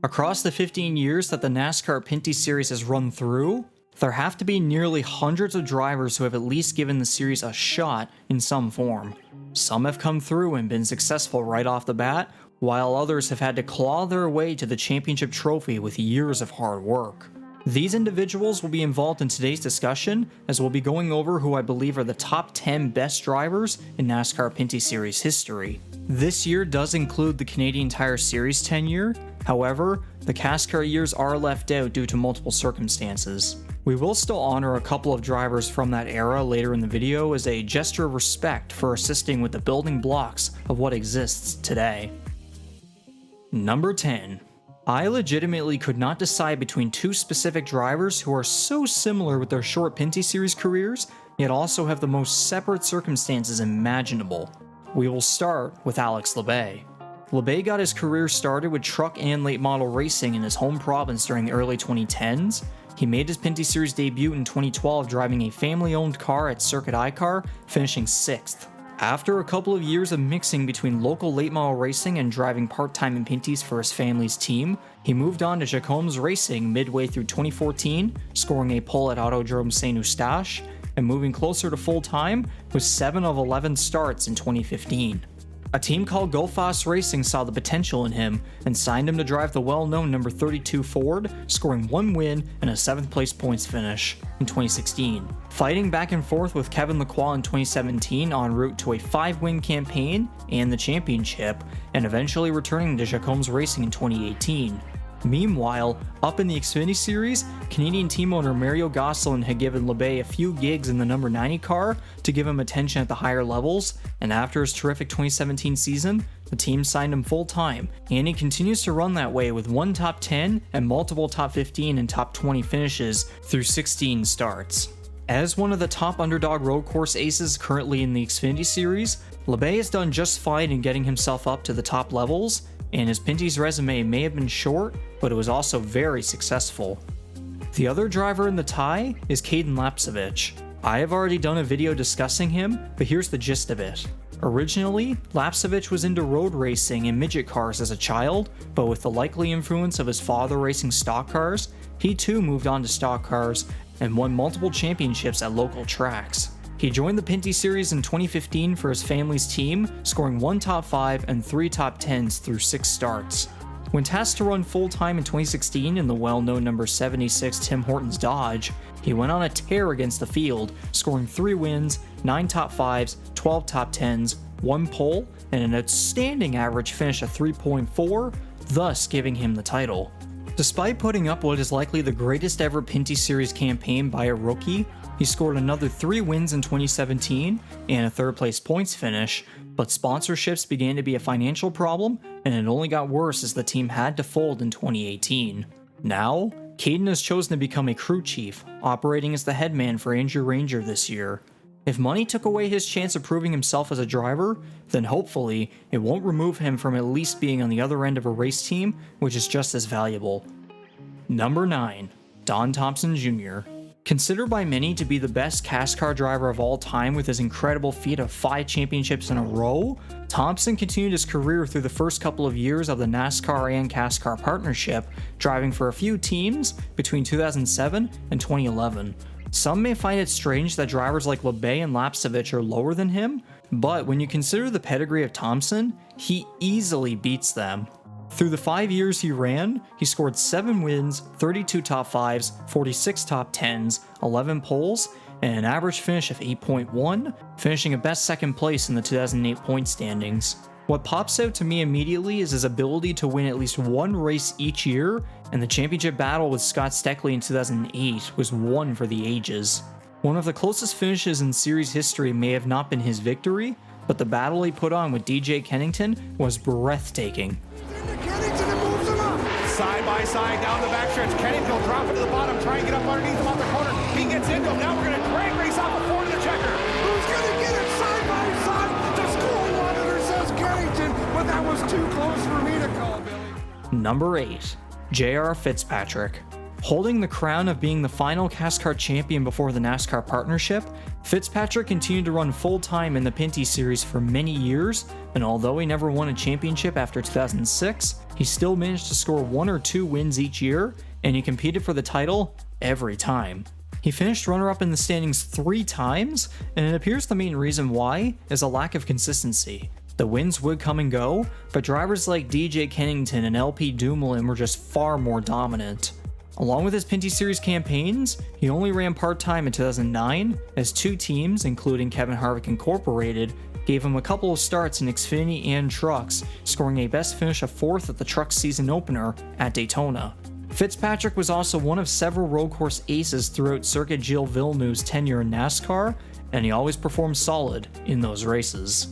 Across the 15 years that the NASCAR Pinty series has run through, there have to be nearly hundreds of drivers who have at least given the series a shot in some form. Some have come through and been successful right off the bat, while others have had to claw their way to the championship trophy with years of hard work. These individuals will be involved in today's discussion, as we'll be going over who I believe are the top 10 best drivers in NASCAR Pinty Series history. This year does include the Canadian Tire Series tenure, however, the CASCAR years are left out due to multiple circumstances. We will still honor a couple of drivers from that era later in the video as a gesture of respect for assisting with the building blocks of what exists today. Number 10. I legitimately could not decide between two specific drivers who are so similar with their short Pinty Series careers, yet also have the most separate circumstances imaginable. We will start with Alex Labbe. Labbe got his career started with truck and late model racing in his home province during the early 2010s. He made his Pinty Series debut in 2012 driving a family-owned car at Circuit iCar, finishing 6th. After a couple of years of mixing between local late model racing and driving part-time in Pintys for his family's team, he moved on to Jacom's Racing midway through 2014, scoring a pole at Autodrome Saint-Eustache, and moving closer to full-time with 7 of 11 starts in 2015. A team called Fas Racing saw the potential in him and signed him to drive the well-known number 32 Ford, scoring 1 win and a 7th place points finish in 2016. Fighting back and forth with Kevin Lacroix in 2017 en route to a 5-win campaign and the championship, and eventually returning to Jacom's Racing in 2018. Meanwhile, up in the Xfinity Series, Canadian team owner Mario Gosselin had given Labbe a few gigs in the number 90 car to give him attention at the higher levels, and after his terrific 2017 season, the team signed him full-time, and he continues to run that way with 1 top 10 and multiple top 15 and top 20 finishes through 16 starts. As one of the top underdog road course aces currently in the Xfinity Series, Labbe has done just fine in getting himself up to the top levels, and his Pinty's resume may have been short, but it was also very successful. The other driver in the tie is Caden Lapcevich. I have already done a video discussing him, but here's the gist of it. Originally, Lapcevich was into road racing and midget cars as a child, but with the likely influence of his father racing stock cars, he too moved on to stock cars and won multiple championships at local tracks. He joined the Pinty Series in 2015 for his family's team, scoring 1 top 5 and 3 top 10s through 6 starts. When tasked to run full-time in 2016 in the well-known number 76 Tim Hortons Dodge, he went on a tear against the field, scoring 3 wins, 9 top 5s, 12 top 10s, 1 pole, and an outstanding average finish of 3.4, thus giving him the title. Despite putting up what is likely the greatest ever Pinty Series campaign by a rookie, he scored another 3 wins in 2017 and a 3rd place points finish, but sponsorships began to be a financial problem, and it only got worse as the team had to fold in 2018. Now, Caden has chosen to become a crew chief, operating as the head man for Andrew Ranger this year. If money took away his chance of proving himself as a driver, then hopefully it won't remove him from at least being on the other end of a race team, which is just as valuable. Number 9. Don Thompson Jr. Considered by many to be the best CASCAR driver of all time with his incredible feat of 5 championships in a row, Thompson continued his career through the first couple of years of the NASCAR and CASCAR partnership, driving for a few teams between 2007 and 2011. Some may find it strange that drivers like Labbe and Lapcevich are lower than him, but when you consider the pedigree of Thompson, he easily beats them. Through the 5 years he ran, he scored 7 wins, 32 top 5s, 46 top 10s, 11 poles, and an average finish of 8.1, finishing a best 2nd place in the 2008 point standings. What pops out to me immediately is his ability to win at least 1 race each year, and the championship battle with Scott Steckly in 2008 was one for the ages. One of the closest finishes in series history may have not been his victory, but the battle he put on with DJ Kennington was breathtaking. Side by side down the backstretch. Kennington will drop it to the bottom, try and get up underneath him on the corner. He gets into him. Now we're going to drag race off the Ford to the checker. Who's going to get it side by side? The score monitor says Kennington, but that was too close for me to call, Billy. Number 8. J.R. Fitzpatrick. Holding the crown of being the final CASCAR champion before the NASCAR partnership, Fitzpatrick continued to run full-time in the Pinty series for many years, and although he never won a championship after 2006, he still managed to score 1 or 2 wins each year, and he competed for the title every time. He finished runner-up in the standings 3 times, and it appears the main reason why is a lack of consistency. The wins would come and go, but drivers like DJ Kennington and LP Dumoulin were just far more dominant. Along with his Pinty Series campaigns, he only ran part-time in 2009, as 2 teams, including Kevin Harvick Incorporated, gave him a couple of starts in Xfinity and Trucks, scoring a best finish of 4th at the Trucks season opener at Daytona. Fitzpatrick was also one of several road course aces throughout Circuit Gilles Villeneuve's tenure in NASCAR, and he always performed solid in those races.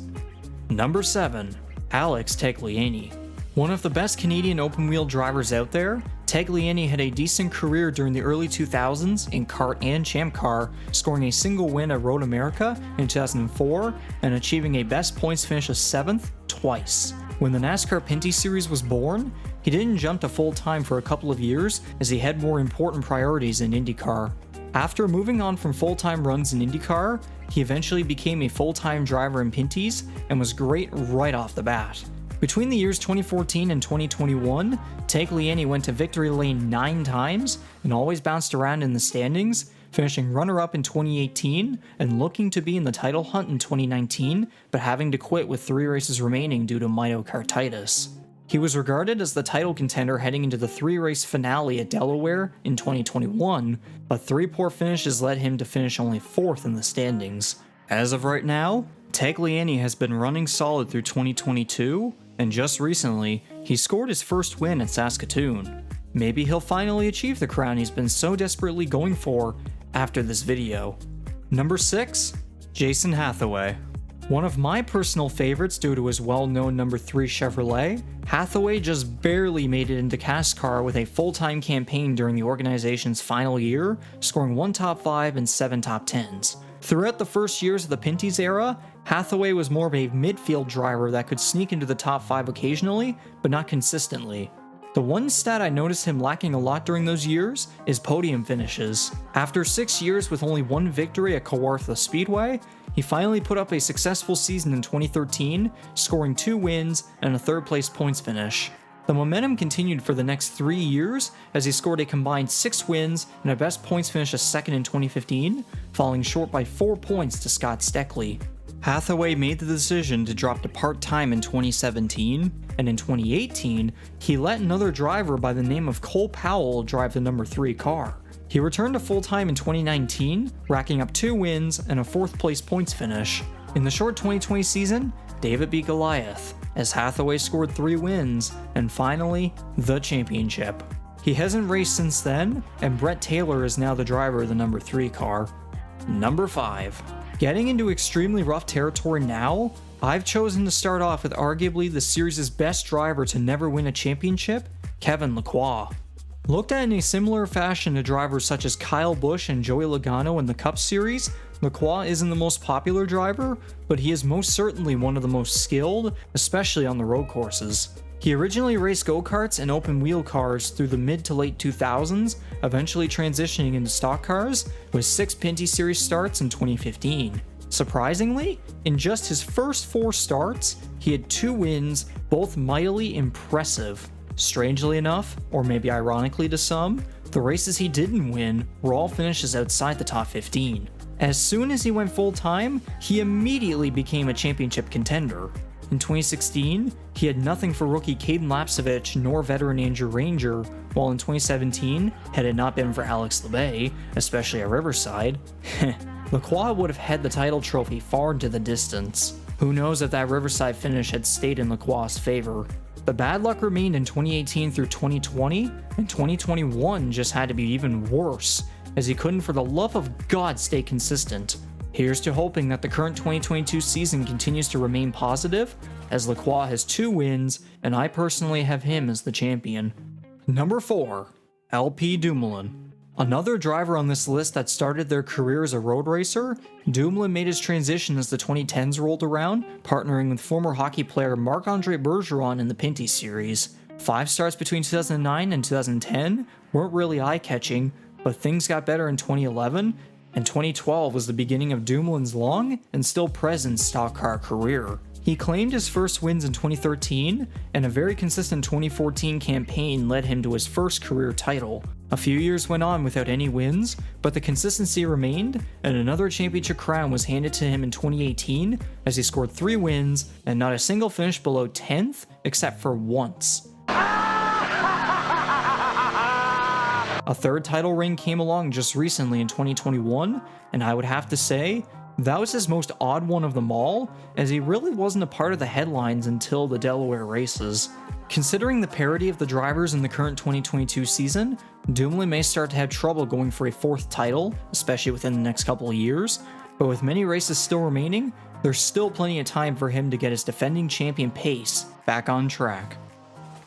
Number 7. Alex Tagliani. One of the best Canadian open-wheel drivers out there, Tagliani had a decent career during the early 2000s in kart and Champ Car, scoring a single win at Road America in 2004 and achieving a best points finish of 7th twice. When the NASCAR Pinty Series was born, he didn't jump to full-time for a couple of years as he had more important priorities in IndyCar. After moving on from full-time runs in IndyCar, he eventually became a full-time driver in Pintys and was great right off the bat. Between the years 2014 and 2021, Tagliani went to victory lane 9 times and always bounced around in the standings, finishing runner-up in 2018 and looking to be in the title hunt in 2019, but having to quit with 3 races remaining due to myocarditis. He was regarded as the title contender heading into the 3-race finale at Delaware in 2021, but 3 poor finishes led him to finish only 4th in the standings. As of right now, Tagliani has been running solid through 2022, and just recently, he scored his first win at Saskatoon. Maybe he'll finally achieve the crown he's been so desperately going for after this video. Number 6. Jason Hathaway. One of my personal favorites due to his well-known number 3 Chevrolet, Hathaway just barely made it into CASCAR with a full-time campaign during the organization's final year, scoring 1 top 5 and 7 top 10s. Throughout the first years of the Pintys era, Hathaway was more of a midfield driver that could sneak into the top 5 occasionally, but not consistently. The one stat I noticed him lacking a lot during those years is podium finishes. After 6 years with only 1 victory at Kawartha Speedway, he finally put up a successful season in 2013, scoring 2 wins and a 3rd place points finish. The momentum continued for the next 3 years as he scored a combined 6 wins and a best points finish of 2nd in 2015, falling short by 4 points to Scott Steckly. Hathaway made the decision to drop to part-time in 2017, and in 2018, he let another driver by the name of Cole Powell drive the number 3 car. He returned to full-time in 2019, racking up 2 wins and a 4th place points finish. In the short 2020 season, David beat Goliath, as Hathaway scored 3 wins, and finally, the championship. He hasn't raced since then, and Brett Taylor is now the driver of the number 3 car. Number 5. Getting into extremely rough territory now, I've chosen to start off with arguably the series' best driver to never win a championship, Kevin Lacroix. Looked at in a similar fashion to drivers such as Kyle Busch and Joey Logano in the Cup Series, Lacroix isn't the most popular driver, but he is most certainly one of the most skilled, especially on the road courses. He originally raced go-karts and open-wheel cars through the mid to late 2000s, eventually transitioning into stock cars, with 6 Pinty Series starts in 2015. Surprisingly, in just his first 4 starts, he had 2 wins, both mightily impressive. Strangely enough, or maybe ironically to some, the races he didn't win were all finishes outside the top 15. As soon as he went full-time, he immediately became a championship contender. In 2016, he had nothing for rookie Caden Lapcevich nor veteran Andrew Ranger, while in 2017, had it not been for Alex Labbe, especially at Riverside, Lacroix would have had the title trophy far into the distance. Who knows if that Riverside finish had stayed in Lacroix's favor. The bad luck remained in 2018 through 2020, and 2021 just had to be even worse, as he couldn't for the love of God stay consistent. Here's to hoping that the current 2022 season continues to remain positive, as Lacroix has 2 wins, and I personally have him as the champion. Number 4. LP Dumoulin. Another driver on this list that started their career as a road racer, Dumoulin made his transition as the 2010s rolled around, partnering with former hockey player Marc-Andre Bergeron in the Pinty Series. 5 starts between 2009 and 2010 weren't really eye-catching, but things got better in 2011, and 2012 was the beginning of Dumoulin's long and still present stock car career. He claimed his first wins in 2013, and a very consistent 2014 campaign led him to his first career title. A few years went on without any wins, but the consistency remained, and another championship crown was handed to him in 2018 as he scored 3 wins and not a single finish below 10th except for once. A third title reign came along just recently in 2021, and I would have to say, that was his most odd one of them all, as he really wasn't a part of the headlines until the Delaware races. Considering the parity of the drivers in the current 2022 season, Dumoulin may start to have trouble going for a 4th title, especially within the next couple of years, but with many races still remaining, there's still plenty of time for him to get his defending champion Pace back on track.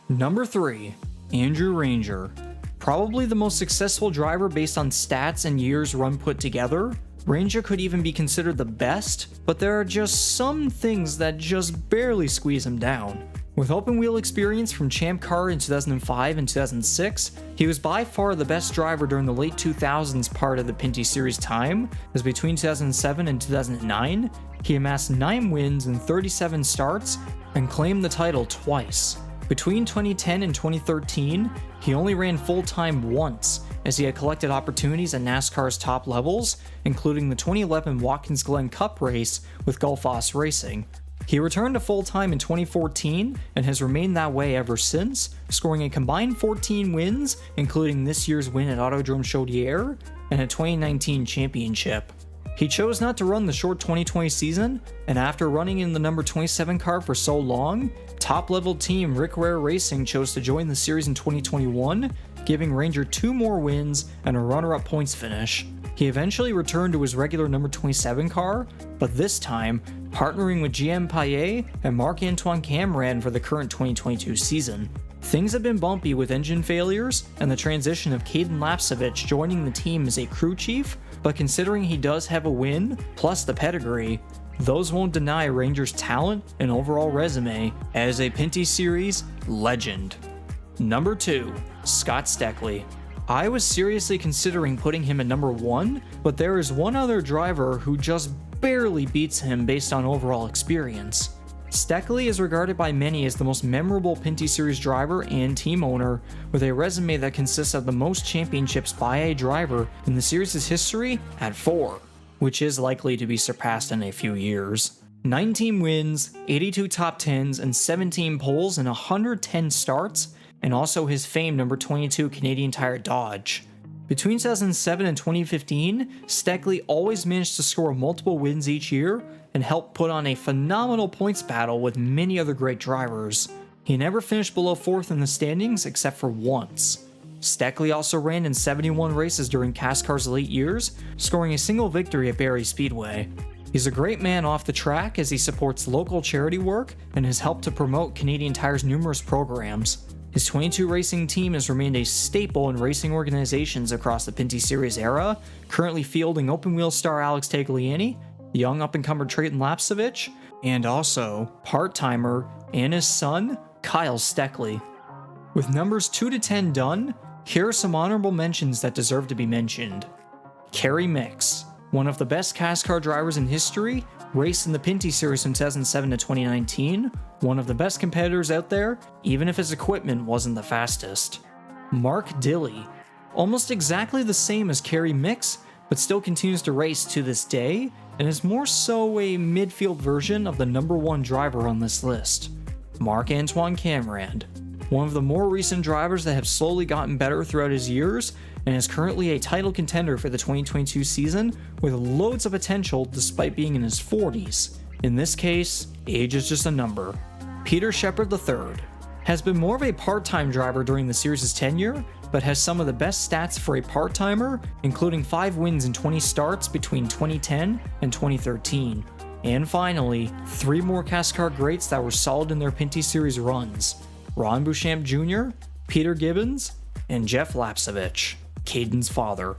Number 3, Andrew Ranger. Probably the most successful driver based on stats and years run put together, Ranger could even be considered the best, but there are just some things that just barely squeeze him down. With open wheel experience from Champ Car in 2005 and 2006, he was by far the best driver during the late 2000s part of the Pinty Series time, as between 2007 and 2009, he amassed 9 wins and 37 starts and claimed the title twice. Between 2010 and 2013, he only ran full-time once, as he had collected opportunities at NASCAR's top levels, including the 2011 Watkins Glen Cup race with Fas Racing. He returned to full-time in 2014 and has remained that way ever since, scoring a combined 14 wins, including this year's win at Autodrome Chaudière and a 2019 championship. He chose not to run the short 2020 season, and after running in the number 27 car for so long, top-level team Rick Ware Racing chose to join the series in 2021, giving Ranger 2 more wins and a runner-up points finish. He eventually returned to his regular number 27 car, but this time partnering with GM Paille and Marc-Antoine Cameron for the current 2022 season. Things have been bumpy with engine failures and the transition of Caden Lapsevich joining the team as a crew chief, but considering he does have a win, plus the pedigree, those won't deny Ranger's talent and overall resume as a Pinty Series legend. Number 2, Scott Steckly. I was seriously considering putting him at number 1, but there is one other driver who just barely beats him based on overall experience. Steckly is regarded by many as the most memorable Pinty Series driver and team owner, with a resume that consists of the most championships by a driver in the series' history at 4, which is likely to be surpassed in a few years. 19 wins, 82 top 10s, and 17 poles in 110 starts, and also his famed number 22 Canadian Tire Dodge. Between 2007 and 2015, Steckly always managed to score multiple wins each year and helped put on a phenomenal points battle with many other great drivers. He never finished below 4th in the standings except for once. Steckly also ran in 71 races during CASCAR's late years, scoring a single victory at Barrie Speedway. He's a great man off the track as he supports local charity work and has helped to promote Canadian Tire's numerous programs. His 22 racing team has remained a staple in racing organizations across the Pinty Series era, currently fielding open wheel star Alex Tagliani, young up-and-comer Trayton Lapsevich, and also part-timer and his son, Kyle Steckly. With numbers 2 to 10 done, here are some honorable mentions that deserve to be mentioned. Kerry Mix, one of the best CASCAR drivers in history, raced in the Pinty Series from 2007 to 2019, one of the best competitors out there, even if his equipment wasn't the fastest. Mark Dilley, almost exactly the same as Kerry Mix, but still continues to race to this day, and is more so a midfield version of the number 1 driver on this list. Marc-Antoine Cameron, one of the more recent drivers that have slowly gotten better throughout his years, and is currently a title contender for the 2022 season with loads of potential despite being in his 40s. In this case, age is just a number. Peter Shepard III has been more of a part-time driver during the series' tenure, but has some of the best stats for a part-timer, including 5 wins and 20 starts between 2010 and 2013. And finally, 3 more CASCAR greats that were solid in their Pinty Series runs: Ron Beauchamp Jr., Peter Gibbons, and Jeff Lapsevich, Caden's father.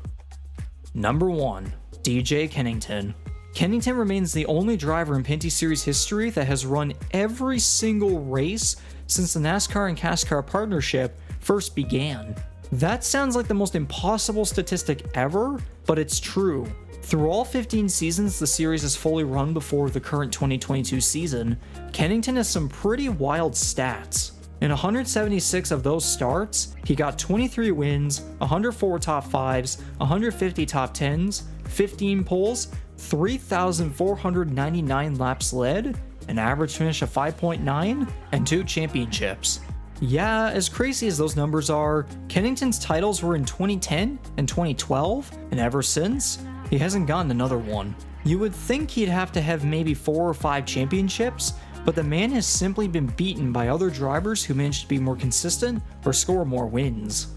Number 1, DJ Kennington. Kennington remains the only driver in Pinty Series history that has run every single race since the NASCAR and CASCAR partnership first began. That sounds like the most impossible statistic ever, but it's true. Through all 15 seasons the series is fully run before the current 2022 season, Kennington has some pretty wild stats. In 176 of those starts, he got 23 wins, 104 top 5s, 150 top 10s, 15 poles, 3,499 laps led, an average finish of 5.9, and 2 championships. Yeah, as crazy as those numbers are, Kennington's titles were in 2010 and 2012, and ever since, he hasn't gotten another one. You would think he'd have to have maybe 4 or 5 championships, but the man has simply been beaten by other drivers who managed to be more consistent or score more wins.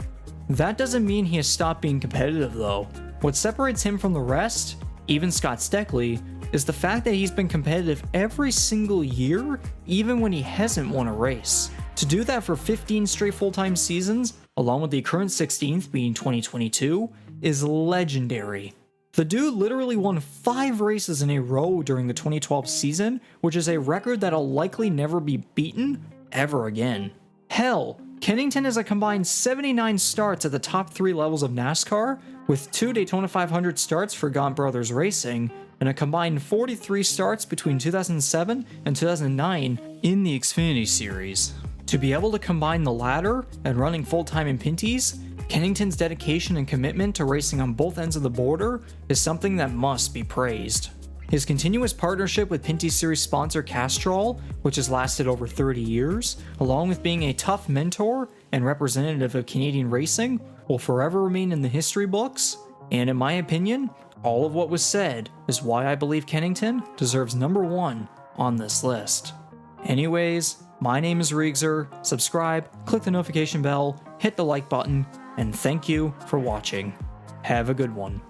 That doesn't mean he has stopped being competitive though. What separates him from the rest, even Scott Steckly, is the fact that he's been competitive every single year, even when he hasn't won a race. To do that for 15 straight full-time seasons, along with the current 16th being 2022, is legendary. The dude literally won 5 races in a row during the 2012 season, which is a record that'll likely never be beaten ever again. Hell, Kennington has a combined 79 starts at the top 3 levels of NASCAR, with 2 Daytona 500 starts for Gaunt Brothers Racing, and a combined 43 starts between 2007 and 2009 in the Xfinity Series. To be able to combine the latter and running full-time in Pintys, Kennington's dedication and commitment to racing on both ends of the border is something that must be praised. His continuous partnership with Pinty Series sponsor CASCAR, which has lasted over 30 years, along with being a tough mentor and representative of Canadian racing, will forever remain in the history books, and in my opinion, all of what was said is why I believe Kennington deserves number 1 on this list. Anyways, my name is Riegser, subscribe, click the notification bell, hit the like button, and thank you for watching. Have a good one.